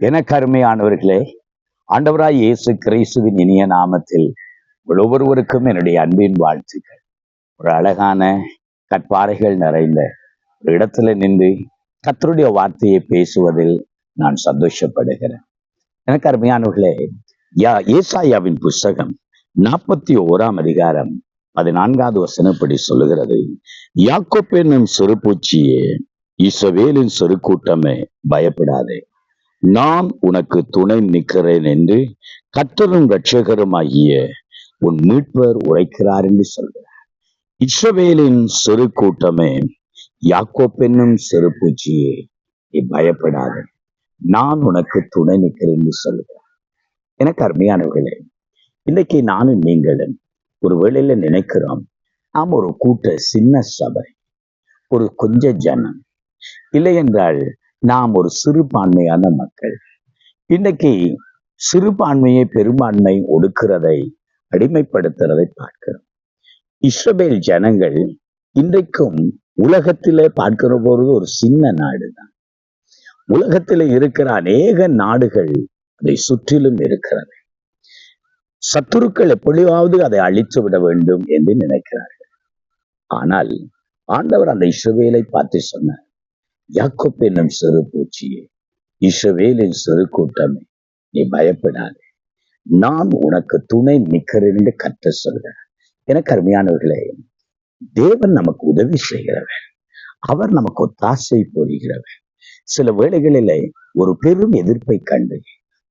எனக்கு அருமையானவர்களே, ஆண்டவராய் இயேசு கிறிஸ்துவின் இனிய நாமத்தில் ஒவ்வொருவருக்கும் என்னுடைய அன்பின் வாழ்த்துக்கள். ஒரு அழகான கற்பாறைகள் நிறைந்த ஒரு இடத்துல நின்று கர்த்தருடைய வார்த்தையை பேசுவதில் நான் சந்தோஷப்படுகிறேன். எனக்கு அருமையானவர்களே, ஏசாயாவின் புஸ்தகம் 41 அதிகாரம் 14வது வசனப்படி சொல்லுகிறது, யாக்கோப்பு என்னும் சிறு பூச்சியே, இஸ்ரவேலின் சிறு கூட்டமே, பயப்படாதே, நான் உனக்கு துணை நிற்கிறேன் என்று கர்த்தரும் இரட்சகருமாகிய உன் மீட்பர் உரைக்கிறார் என்று சொல்கிறார். இஸ்ரவேலின் சிறு கூட்டமே, யாக்கோப்பென்னும் சிறு பூச்சியே, நீ பயப்படாதே, நான் உனக்கு துணை நிற்கிறேன் என்று சொல்கிறார். எனக்கு அருமையானவர்களே, இன்னைக்கு நானும் நீங்களும் ஒரு வேளையில நினைக்கிறோம், நாம் ஒரு கூட்ட சின்ன சபை, ஒரு கொஞ்ச ஜனம், இல்லை என்றால் நாம் ஒரு சிறுபான்மையான மக்கள். இன்னைக்கு சிறுபான்மையை பெரும்பான்மை ஒடுக்கிறதை, அடிமைப்படுத்துறதை பார்க்கிறோம். இஸ்ரவேல் ஜனங்கள் இன்றைக்கும் உலகத்திலே பார்க்கிற போது ஒரு சின்ன நாடு தான். உலகத்திலே இருக்கிற அநேக நாடுகள் அதை சுற்றிலும் இருக்கிறது. சத்துருக்கள் எப்படியாவது அதை அழித்து விட வேண்டும் என்று நினைக்கிறார்கள். ஆனால் ஆண்டவர் அந்த இஸ்ரவேலை பார்த்து சொன்னார், யாக்கோப்பு என்னும் சிறு பூச்சியே, இஸ்ரவேலின் சிறு கூட்டமே, நீ பயப்படாதே, நான் உனக்கு துணை நிற்கிறேன் என்று கர்த்தர் சொல்கிறார். எனக்கு அருமையானவர்களே, தேவன் நமக்கு உதவி செய்கிறவர், அவர் நமக்கு ஒத்தாசை புரிகிறவர். சில வேளைகளிலே ஒரு பெரும் எதிர்ப்பை கண்டு,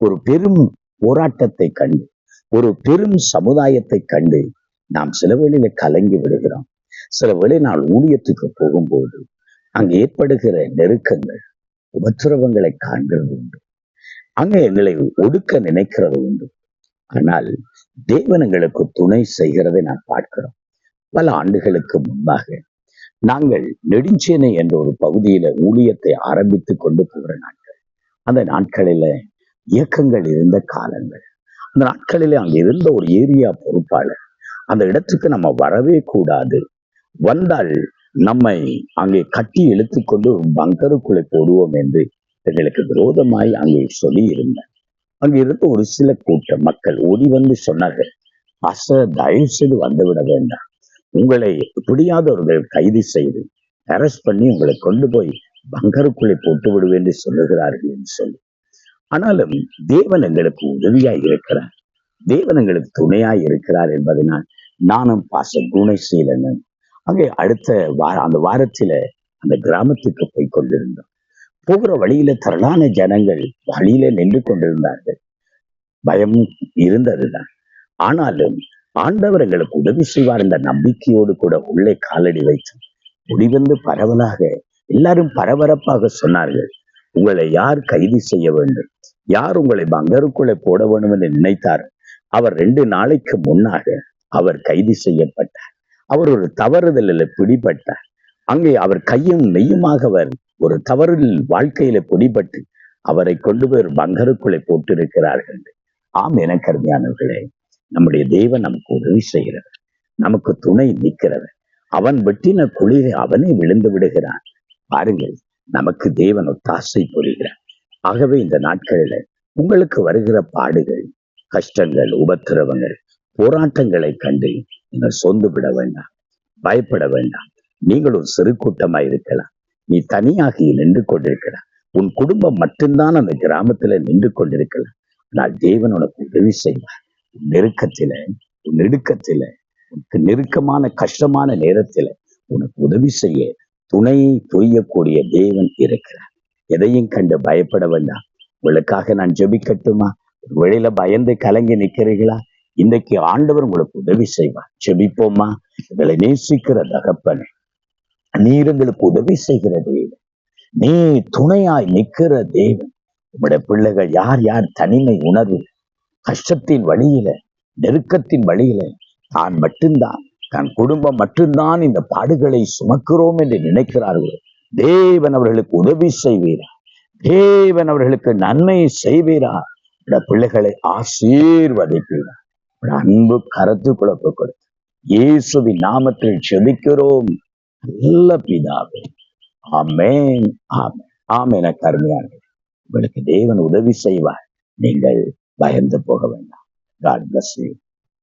ஒரு பெரும் போராட்டத்தை கண்டு, ஒரு பெரும் சமுதாயத்தை கண்டு நாம் சில வேளையில கலங்கி விடுகிறோம். சில வேளை நான் ஊழியத்துக்கு போகும்போது அங்கு ஏற்படுகிற நெருக்கங்கள், உபத்திரவங்களை காண்கிறது உண்டு. அங்கே எங்களை ஒடுக்க நினைக்கிறது உண்டு. ஆனால் தேவன் எங்களுக்கு துணை செய்கிறதை நான் பார்க்கிறோம். பல ஆண்டுகளுக்கு முன்பாக நாங்கள் நெடுஞ்சேனை என்ற ஒரு பகுதியில ஊழியத்தை ஆரம்பித்து கொண்டு போகிற நாட்கள், அந்த நாட்களில இயக்கங்கள் இருந்த காலங்கள். அந்த நாட்களிலே அங்கே இருந்த ஒரு ஏரியா பொறுப்பாளர், அந்த இடத்துக்கு நம்ம வரவே கூடாது, வந்தால் நம்மை அங்கே கட்டி இழுத்துக்கொண்டு ஒரு பங்கருக்குள்ளே போடுவோம் என்று எங்களுக்கு விரோதமாய் அங்கே சொல்லி இருந்தார். அங்கே இருந்த ஒரு சில கூட்ட மக்கள் ஓடி வந்து சொன்னார்கள், தயவு செய்து வந்துவிட வேண்டாம், உங்களை எப்படியாதவர்கள் கைது செய்து அரெஸ்ட் பண்ணி உங்களை கொண்டு போய் பங்கருக்குள்ளே போட்டு விடுவேன் என்று சொல்லுகிறார்கள் என்று சொல்லி. ஆனாலும் தேவன் எங்களுக்கு உதவியாய் இருக்கிறார், தேவன் எங்களுக்கு துணையாய் இருக்கிறார் என்பதனால் நானும் பாச குணசீலனும் அங்கே அடுத்த அந்த வாரத்தில அந்த கிராமத்துக்கு போய் கொண்டிருந்தோம். போகிற வழியில திரளான ஜனங்கள் வழியில நின்று கொண்டிருந்தார்கள். பயம் இருந்ததுதான். ஆனாலும் ஆண்டவர் எங்களுக்கு உதவி செய்வார் என்ற நம்பிக்கையோடு கூட உள்ளே காலடி வைத்து முடிவந்து பரவலாக எல்லாரும் பரபரப்பாக சொன்னார்கள், உங்களை யார் கைது செய்ய வேண்டும், யார் உங்களை பங்கருக்குள்ளே போட வேண்டும் என்று நினைத்தார், அவர் 2 நாளைக்கு முன்னாக அவர் கைது செய்யப்பட்டார். அவர் ஒரு தவறுதலில் பிடிபட்டார். அங்கே அவர் கையும் மெய்யுமாக அவர் ஒரு தவறில் வாழ்க்கையில பிடிபட்டு அவரை கொண்டு போய் ஒரு பங்கருக்குள்ளே போட்டிருக்கிறார்கள். ஆம், எனக்கு அருமையானவர்களே, நம்முடைய தேவன் நமக்கு உதவி செய்கிறவர், நமக்கு துணை நிற்கிறவர். அவன் வெட்டின குழியை அவனே விழுந்து விடுகிறான். பாருங்கள், நமக்கு தேவன் ஒத்தாசை புரிகிறார். ஆகவே இந்த நாட்களில உங்களுக்கு வருகிற பாடுகள், கஷ்டங்கள், உபத்திரவங்கள், போராட்டங்களை கண்டு நீங்கள் சொந்து விட வேண்டாம், பயப்பட வேண்டாம். நீங்கள் ஒரு சிறு கூட்டமாய் இருக்கலாம், நீ தனியாகி நின்று கொண்டிருக்கலாம், உன் குடும்பம் மட்டும்தான் அந்த கிராமத்துல நின்று கொண்டிருக்கலாம். ஆனால் தேவன் உனக்கு உதவி செய்வார். உன் நெருக்கத்தில, உன் நெருக்கத்தில, உனக்கு நெருக்கமான கஷ்டமான நேரத்தில உனக்கு உதவி செய்ய துணை புரியக்கூடிய தேவன் இருக்கிறார். எதையும் கண்டு பயப்பட வேண்டாம். உங்களுக்காக நான் ஜெபிக்கட்டுமா? வெளியில பயந்து கலங்கி நிற்கிறீர்களா? இன்றைக்கு ஆண்டவர் உங்களுக்கு உதவி செய்வார். ஜெபிப்போமா? எங்களை நேசிக்கிற தகப்பனே, நீர் எங்களுக்கு உதவி செய்கிற தேவன், நீ துணையாய் நிற்கிற தேவன். உங்களுடைய பிள்ளைகள் யார் யார் தனிமை உணர்வு, கஷ்டத்தின் வழியில, நெருக்கத்தின் வழியில தான் மட்டும்தான், தன் குடும்பம் மட்டும்தான் இந்த பாடுகளை சுமக்கிறோம் என்று நினைக்கிறார்கள், தேவன் அவர்களுக்கு உதவி செய்வீரா, தேவன் அவர்களுக்கு நன்மை செய்வீரா, பிள்ளைகளை ஆசீர்வதிப்பீரா. அன்பு கரத்துக்குள்ள கொடுத்து இயேசுவின் நாமத்தில் ஜெபிக்கிறோம் நல்ல பிதாவே. ஆமென், ஆமென், ஆமென். எனக்கு அருமையானது. உங்களுக்கு தேவன் உதவி செய்வார். நீங்கள் பயந்து போக வேண்டாம். God bless you.